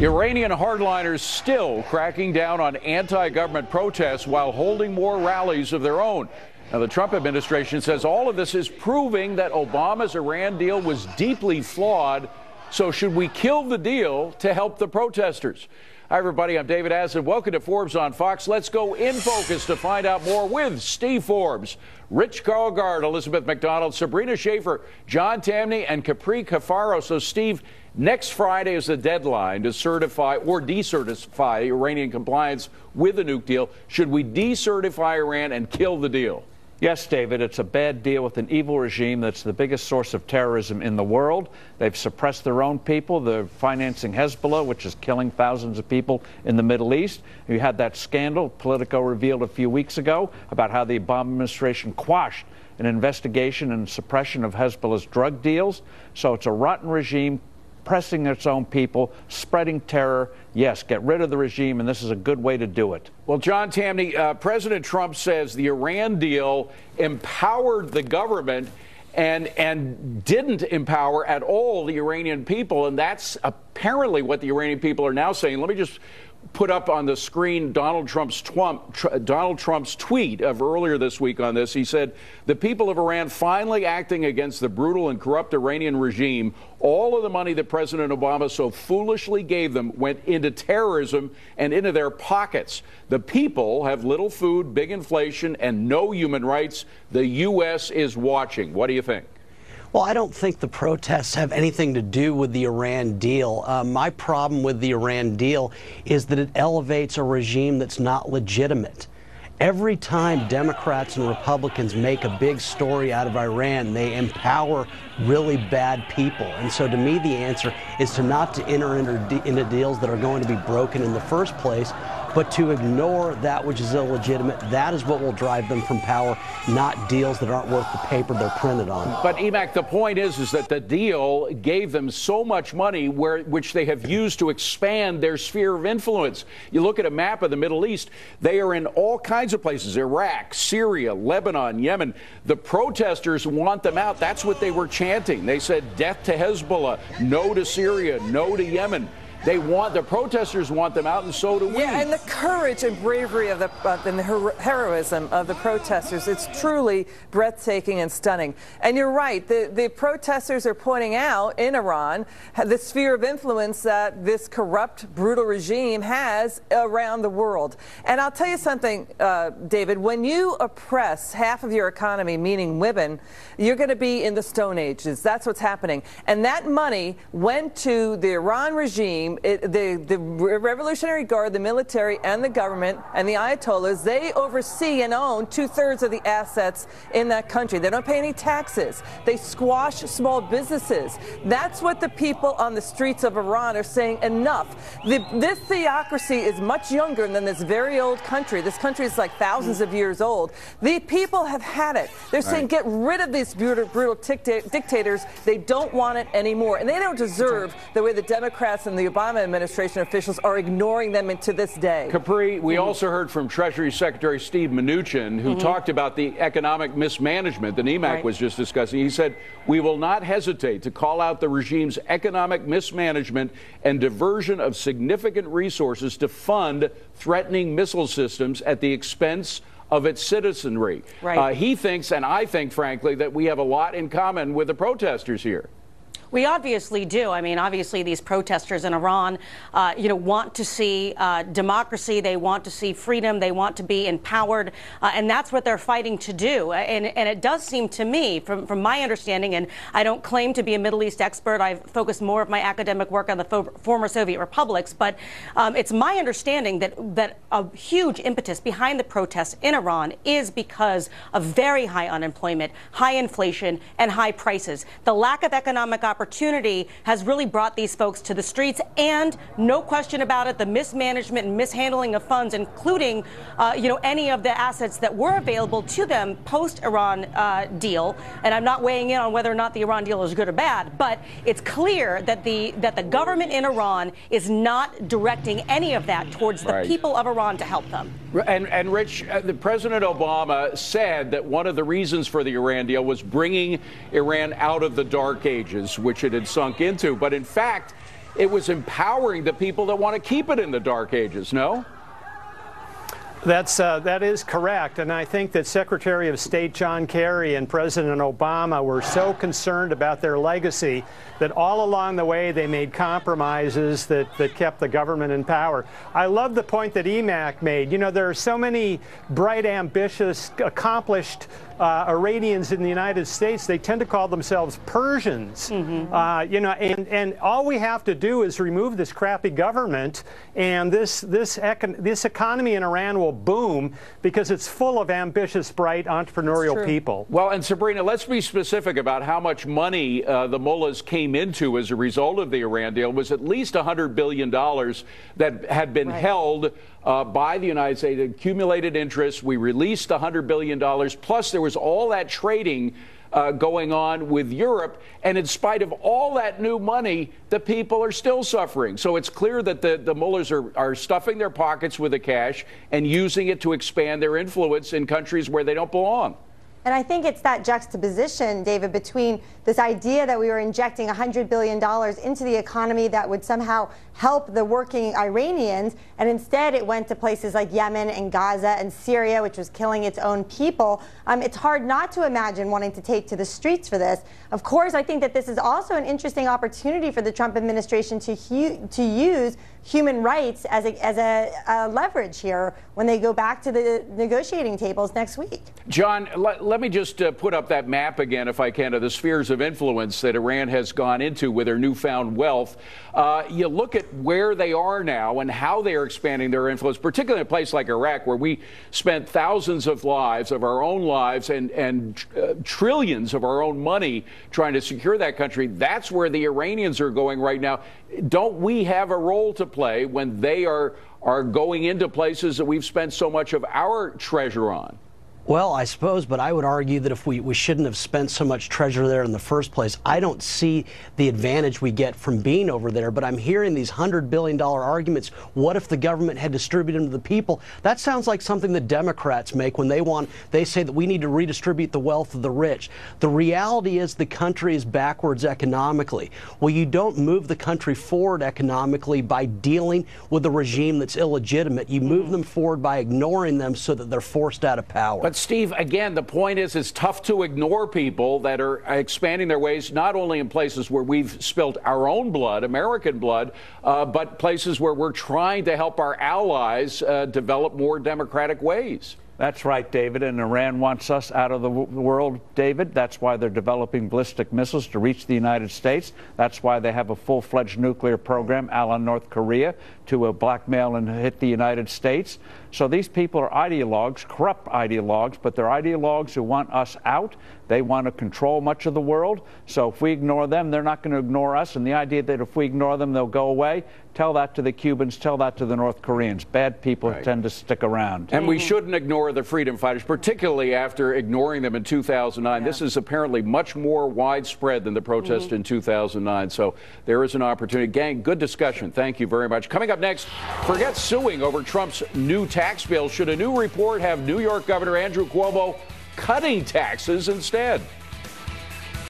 Iranian hardliners still cracking down on anti-government protests while holding more rallies of their own. Now, the Trump administration says all of this is proving that Obama's Iran deal was deeply flawed. So should we kill the deal to help the protesters? Hi, everybody. I'm David Aslan. Welcome to Forbes on Fox. Let's go in focus to find out more with Steve Forbes, Rich Carlgard, Elizabeth McDonald, Sabrina Schaefer, John Tamny, and Capri Cafaro. So, Steve, next Friday is the deadline to certify or decertify Iranian compliance with the nuke deal. Should we decertify Iran and kill the deal? Yes, David, it's a bad deal with an evil regime that's the biggest source of terrorism in the world. They've suppressed their own people. They're financing Hezbollah, which is killing thousands of people in the Middle East. You had that scandal Politico revealed a few weeks ago about how the Obama administration quashed an investigation and suppression of Hezbollah's drug deals. So it's a rotten regime, pressing its own people, spreading terror. Yes, get rid of the regime, and this is a good way to do it. Well, John Tamny, President Trump says the Iran deal empowered the government and didn't empower at all the Iranian people, and that's apparently what the Iranian people are now saying. Let me just put up on the screen Donald Trump's tweet of earlier this week on this. He said, the people of Iran finally acting against the brutal and corrupt Iranian regime. All of the money that President Obama so foolishly gave them went into terrorism and into their pockets. The people have little food, big inflation, and no human rights. The U.S. is watching. What do you think? Well, I don't think the protests have anything to do with the Iran deal. My problem with the Iran deal is that it elevates a regime that's not legitimate. Every time Democrats and Republicans make a big story out of Iran, they empower really bad people. And so to me, the answer is to not to enter into deals that are going to be broken in the first place, but to ignore that which is illegitimate. That is what will drive them from power, not deals that aren't worth the paper they're printed on. But, Emac, the point is that the deal gave them so much money which they have used to expand their sphere of influence. You look at a map of the Middle East, they are in all kinds of places: Iraq, Syria, Lebanon, Yemen. The protesters want them out. That's what they were chanting. They said death to Hezbollah, no to Syria, no to Yemen. The protesters want them out, and so do we. Yeah, and the courage and bravery of and the heroism of the protesters, it's truly breathtaking and stunning. And you're right, the protesters are pointing out in Iran the sphere of influence that this corrupt, brutal regime has around the world. And I'll tell you something, David, when you oppress half of your economy, meaning women, you're going to be in the Stone Ages. That's what's happening. And that money went to the Iran regime. The Revolutionary Guard, the military, and the government, and the Ayatollahs, they oversee and own 2/3 of the assets in that country. They don't pay any taxes. They squash small businesses. That's what the people on the streets of Iran are saying. Enough. This theocracy is much younger than this very old country. This country is like thousands of years old. The people have had it. They're saying, get rid of these brutal dictators. They don't want it anymore. And they don't deserve the way the Democrats and the Obama administration officials are ignoring them to this day. Capri, we also heard from Treasury Secretary Steve Mnuchin, who talked about the economic mismanagement that Emac was just discussing. He said, we will not hesitate to call out the regime's economic mismanagement and diversion of significant resources to fund threatening missile systems at the expense of its citizenry. He thinks, and I think, frankly, that we have a lot in common with the protesters here. We obviously do. I mean, obviously, these protesters in Iran, want to see democracy. They want to see freedom. They want to be empowered. And that's what they're fighting to do. And it does seem to me, from my understanding, and I don't claim to be a Middle East expert. I've focused more of my academic work on the former Soviet republics. But it's my understanding that a huge impetus behind the protests in Iran is because of very high unemployment, high inflation, and high prices. The lack of economic opportunity has really brought these folks to the streets, and no question about it, the mismanagement and mishandling of funds, including, any of the assets that were available to them post-Iran deal. And I'm not weighing in on whether or not the Iran deal is good or bad, but it's clear that the government in Iran is not directing any of that towards the people of Iran to help them. And Rich, President Obama said that one of the reasons for the Iran deal was bringing Iran out of the dark ages, which it had sunk into. But in fact, it was empowering the people that want to keep it in the dark ages, no? That is correct, and I think that Secretary of State John Kerry and President Obama were so concerned about their legacy that all along the way they made compromises that kept the government in power. I love the point that EMAC made. You know, there are so many bright, ambitious, accomplished Iranians in the United States. They tend to call themselves Persians. Mm-hmm. You know, and all we have to do is remove this crappy government, and this economy in Iran will boom because it's full of ambitious, bright, entrepreneurial people. Well, and Sabrina, let's be specific about how much money the mullahs came into as a result of the Iran deal. It was at least $100 billion that had been held by the United States, accumulated interest. We released $100 billion, plus there was all that trading going on with Europe. And in spite of all that new money, the people are still suffering. So it's clear that the mullahs are stuffing their pockets with the cash and using it to expand their influence in countries where they don't belong. And I think it's that juxtaposition, David, between this idea that we were injecting $100 billion into the economy that would somehow help the working Iranians, and instead it went to places like Yemen and Gaza and Syria, which was killing its own people. It's hard not to imagine wanting to take to the streets for this. Of course, I think that this is also an interesting opportunity for the Trump administration to use human rights as a leverage here when they go back to the negotiating tables next week. John, let me just put up that map again, if I can, of the spheres of influence that Iran has gone into with their newfound wealth. You look at where they are now and how they are expanding their influence, particularly in a place like Iraq, where we spent thousands of lives, of our own lives, and trillions of our own money trying to secure that country. That's where the Iranians are going right now. Don't we have a role to play when they are going into places that we've spent so much of our treasure on? Well, I suppose, but I would argue that if we shouldn't have spent so much treasure there in the first place. I don't see the advantage we get from being over there, but I'm hearing these $100 billion arguments. What if the government had distributed them to the people? That sounds like something the Democrats make when they say that we need to redistribute the wealth of the rich. The reality is the country is backwards economically. Well, you don't move the country forward economically by dealing with a regime that's illegitimate. You move them forward by ignoring them so that they're forced out of power. But Steve, again, the point is it's tough to ignore people that are expanding their ways, not only in places where we've spilled our own blood, American blood, but places where we're trying to help our allies develop more democratic ways. That's right, David, and Iran wants us out of the world, David. That's why they're developing ballistic missiles to reach the United States. That's why they have a full-fledged nuclear program, a la North Korea, to blackmail and hit the United States. So these people are ideologues, corrupt ideologues, but they're ideologues who want us out. They want to control much of the world. So if we ignore them, they're not going to ignore us. And the idea that if we ignore them, they'll go away, tell that to the Cubans, tell that to the North Koreans. Bad people tend to stick around. And we shouldn't ignore the freedom fighters, particularly after ignoring them in 2009. Yeah. This is apparently much more widespread than the protest in 2009. So there is an opportunity. Gang, good discussion. Thank you very much. Coming up next, forget suing over Trump's new tax bill. Should a new report have New York Governor Andrew Cuomo cutting taxes instead?